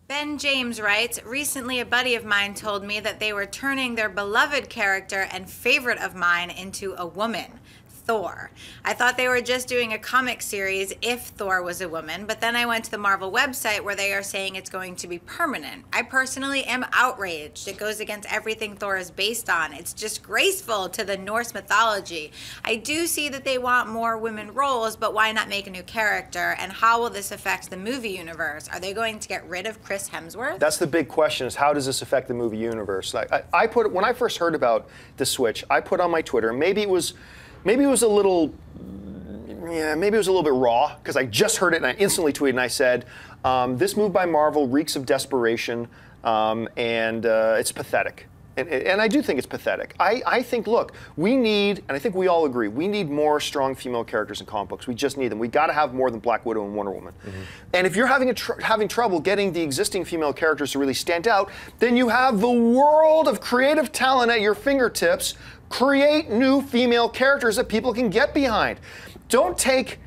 Ben James writes, recently a buddy of mine told me that they were turning their beloved character and favorite of mine into a woman, Thor. I thought they were just doing a comic series if Thor was a woman, but then I went to the Marvel website where they are saying it's going to be permanent. I personally am outraged. It goes against everything Thor is based on. It's disgraceful to the Norse mythology. I do see that they want more women roles, but why not make a new character? And how will this affect the movie universe? Are they going to get rid of Chris Hemsworth? That's the big question, is how does this affect the movie universe? I put, when I first heard about the switch, I put on my Twitter, maybe it was a little, yeah, maybe it was a little bit raw, because I just heard it and I instantly tweeted and I said, this move by Marvel reeks of desperation, and it's pathetic. And I do think it's pathetic. I think, look, we need, and I think we all agree, we need more strong female characters in comic books. We just need them. We got to have more than Black Widow and Wonder Woman. Mm-hmm. And if you're having trouble getting the existing female characters to really stand out, then you have the world of creative talent at your fingertips. Create new female characters that people can get behind. Don't take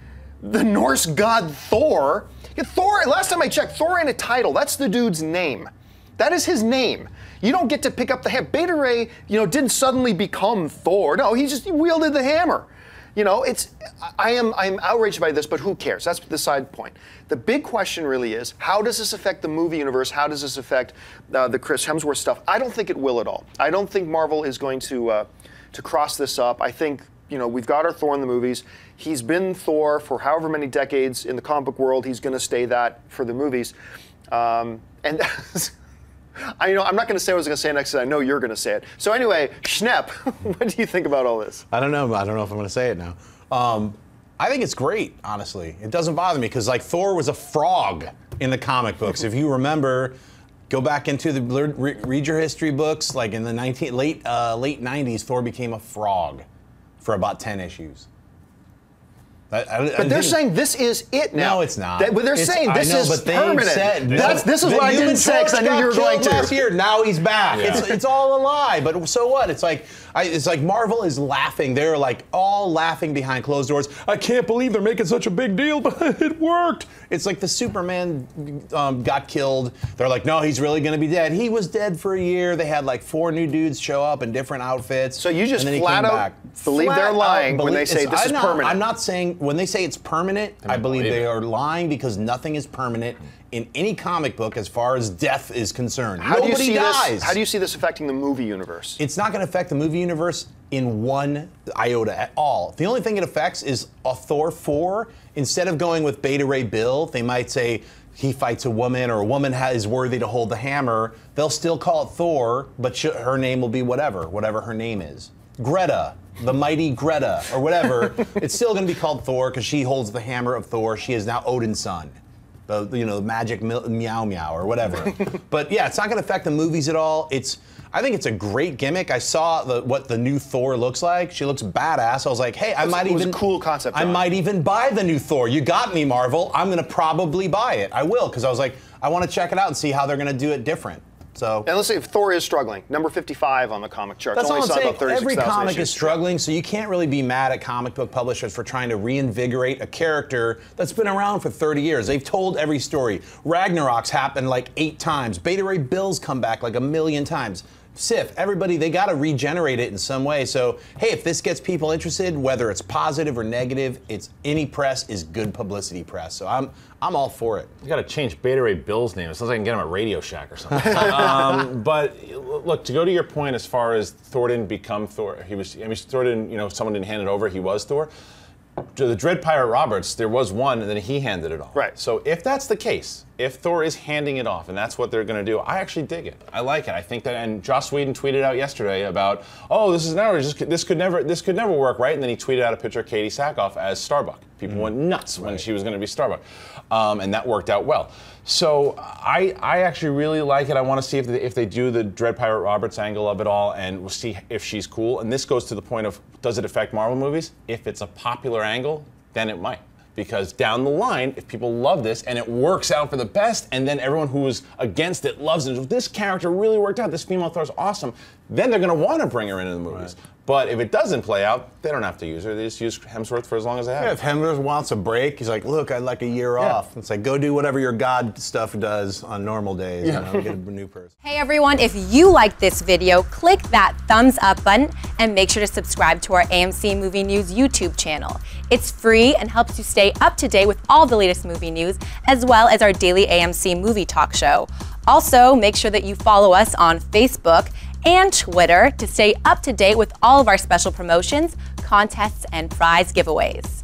the Norse god Thor. Thor, last time I checked, Thor ain't a title. That's the dude's name. That is his name. You don't get to pick up the hammer. Beta Ray, didn't suddenly become Thor. No, he wielded the hammer. I'm outraged by this, but who cares? That's the side point. The big question really is, how does this affect the movie universe? How does this affect the Chris Hemsworth stuff? I don't think it will at all. I don't think Marvel is going to cross this up. I think, we've got our Thor in the movies. He's been Thor for however many decades in the comic book world. He's going to stay that for the movies. And I'm not going to say what I was going to say next, because I know you're going to say it. So anyway, Schnepp, what do you think about all this? I don't know. I don't know if I'm going to say it now. I think it's great, honestly. It doesn't bother me, because Thor was a frog in the comic books. If you remember, go back into read your history books. Like in the late 90s, Thor became a frog for about 10 issues. But they're saying this is it now. No, it's not. They're saying this is permanent. This is what I didn't say, because I knew you were going to. Last year, now he's back. Yeah. It's all a lie. But so what? It's like Marvel is laughing. They're like all laughing behind closed doors. I can't believe they're making such a big deal, but it worked. It's like the Superman got killed. They're like, no, he's really going to be dead. He was dead for a year. They had like 4 new dudes show up in different outfits. So you just flat out believe they're lying when they say this is permanent. I'm not saying. When they say it's permanent, I believe they are lying, because nothing is permanent in any comic book as far as death is concerned. Nobody dies. How do you see this affecting the movie universe? It's not going to affect the movie universe in one iota at all. The only thing it affects is a Thor 4. Instead of going with Beta Ray Bill, they might say he fights a woman, or a woman is worthy to hold the hammer. They'll still call it Thor, but her name will be whatever her name is. Greta. The mighty Greta, or whatever. It's still going to be called Thor, because she holds the hammer of Thor. She is now Odin's son. The magic meow meow or whatever. But yeah, it's not going to affect the movies at all. I think it's a great gimmick. I saw what the new Thor looks like. She looks badass. I was like, hey, it was a cool concept. I might even buy the new Thor. You got me, Marvel. I'm going to probably buy it. I will, because I was like, I want to check it out and see how they're going to do it different. So, and let's say if Thor is struggling, number 55 on the comic chart. That's all I'm saying. About 36, every comic issues. Is struggling, so you can't really be mad at comic book publishers for trying to reinvigorate a character that's been around for 30 years. They've told every story. Ragnarok's happened like 8 times. Beta Ray Bill's come back like 1,000,000 times. Sif, everybody, they got to regenerate it in some way. So, hey, if this gets people interested, whether it's positive or negative, any press is good publicity press. So I'm all for it. You got to change Beta Ray Bill's name. It sounds like I can get him at Radio Shack or something. But look, to go to your point, as far as Thor didn't become Thor, Thor didn't, someone didn't hand it over. He was Thor. To the Dread Pirate Roberts, there was one, and then he handed it off. Right. So if that's the case, if Thor is handing it off, and that's what they're going to do, I actually dig it. I like it. I think that, and Joss Whedon tweeted out yesterday about, oh, this is an outrage. This could never work, right? And then he tweeted out a picture of Katie Sackhoff as Starbuck. People went nuts when she was going to be Starbuck, and that worked out well. So I actually really like it. I want to see if they do the Dread Pirate Roberts angle of it all, and we'll see if she's cool. And this goes to the point of, does it affect Marvel movies? If it's a popular angle, then it might. Because down the line, if people love this and it works out for the best, and then everyone who was against it loves it, this character really worked out, this female Thor is awesome, then they're going to want to bring her into the movies. Right. But if it doesn't play out, they don't have to use her. They just use Hemsworth for as long as they have. Yeah, if Hemsworth wants a break, he's like, look, I'd like a year off. It's like, go do whatever your God stuff does on normal days. You know, get a new person. Hey everyone, if you like this video, click that thumbs up button and make sure to subscribe to our AMC Movie News YouTube channel. It's free and helps you stay up to date with all the latest movie news, as well as our daily AMC movie talk show. Also, make sure that you follow us on Facebook and Twitter to stay up to date with all of our special promotions, contests, and prize giveaways.